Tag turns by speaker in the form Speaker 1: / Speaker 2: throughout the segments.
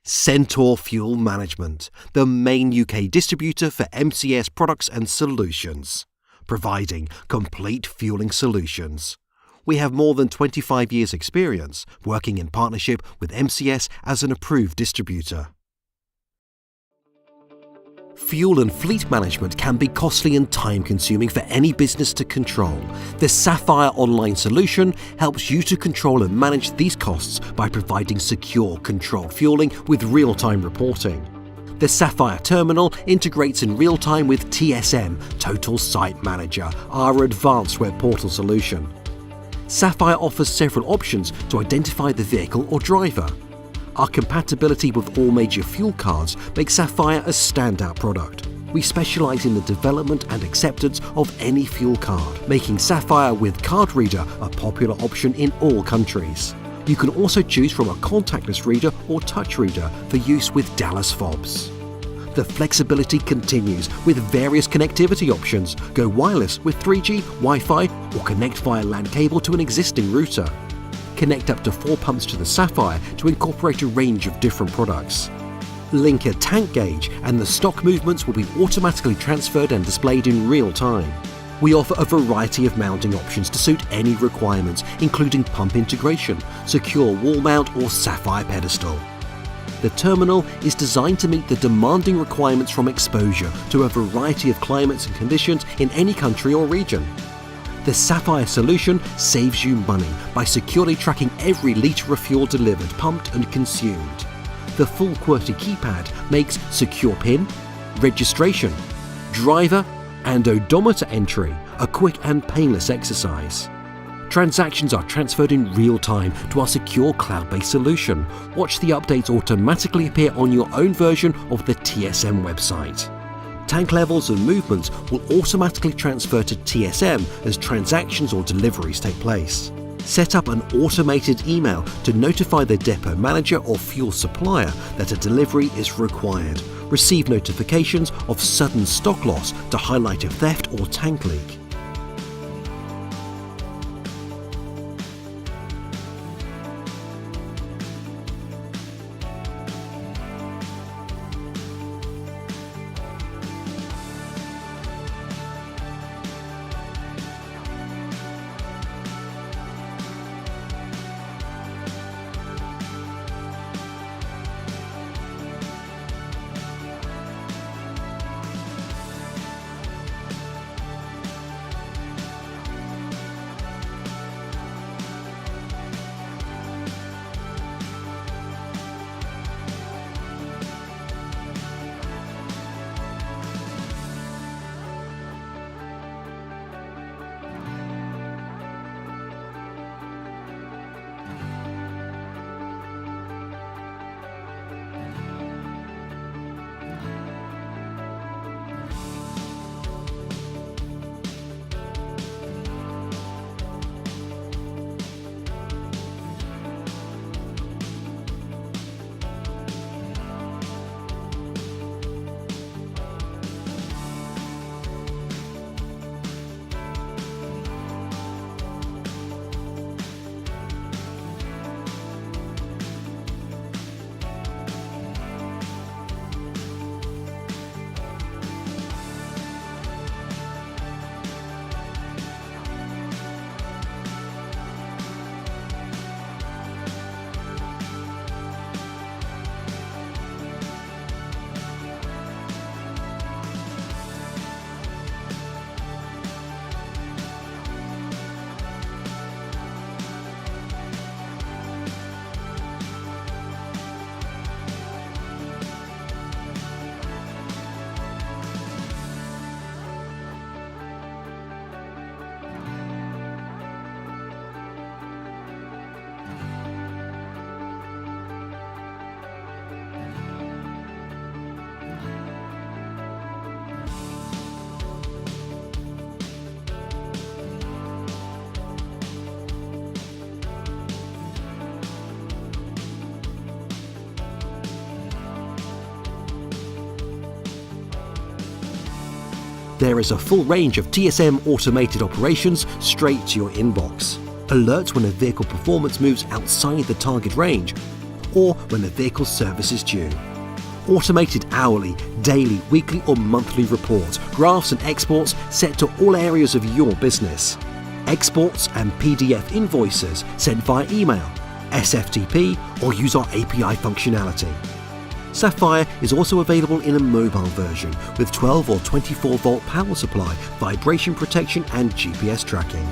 Speaker 1: Centaur Fuel Management, the main UK distributor for MCS products and solutions, providing complete fueling solutions. We have more than 25 years' experience working in partnership with MCS as an approved distributor. Fuel and fleet management can be costly and time-consuming for any business to control. The Sapphire online solution helps you to control and manage these costs by providing secure, controlled fueling with real-time reporting. The Sapphire terminal integrates in real time with TSM, Total Site Manager, our advanced web portal solution. Sapphire offers several options to identify the vehicle or driver. Our compatibility with all major fuel cards makes Sapphire a standout product. We specialise in the development and acceptance of any fuel card, making Sapphire with card reader a popular option in all countries. You can also choose from a contactless reader or touch reader for use with Dallas fobs. The flexibility continues with various connectivity options. Go wireless with 3G, Wi-Fi, or connect via LAN cable to an existing router. Connect up to 4 pumps to the Sapphire to incorporate a range of different products. Link a tank gauge and the stock movements will be automatically transferred and displayed in real time. We offer a variety of mounting options to suit any requirements, including pump integration, secure wall mount or Sapphire pedestal. The terminal is designed to meet the demanding requirements from exposure to a variety of climates and conditions in any country or region. The Sapphire solution saves you money by securely tracking every litre of fuel delivered, pumped and consumed. The full QWERTY keypad makes secure PIN, registration, driver and odometer entry a quick and painless exercise. Transactions are transferred in real time to our secure cloud-based solution. Watch the updates automatically appear on your own version of the TSM website. Tank levels and movements will automatically transfer to TSM as transactions or deliveries take place. Set up an automated email to notify the depot manager or fuel supplier that a delivery is required. Receive notifications of sudden stock loss to highlight a theft or tank leak. There is a full range of TSM automated operations straight to your inbox. Alerts when a vehicle performance moves outside the target range, or when the vehicle's service is due. Automated hourly, daily, weekly or monthly reports, graphs and exports set to all areas of your business. Exports and PDF invoices sent via email, SFTP or use our API functionality. Sapphire is also available in a mobile version with 12 or 24 volt power supply, vibration protection and GPS tracking.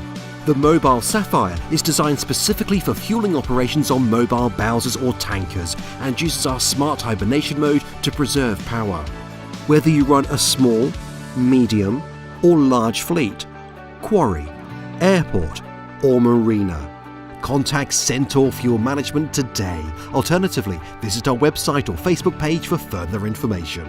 Speaker 1: The mobile Sapphire is designed specifically for fueling operations on mobile bowsers or tankers and uses our smart hibernation mode to preserve power. Whether you run a small, medium or large fleet, quarry, airport or marina, contact Centaur Fuel Management today. Alternatively, visit our website or Facebook page for further information.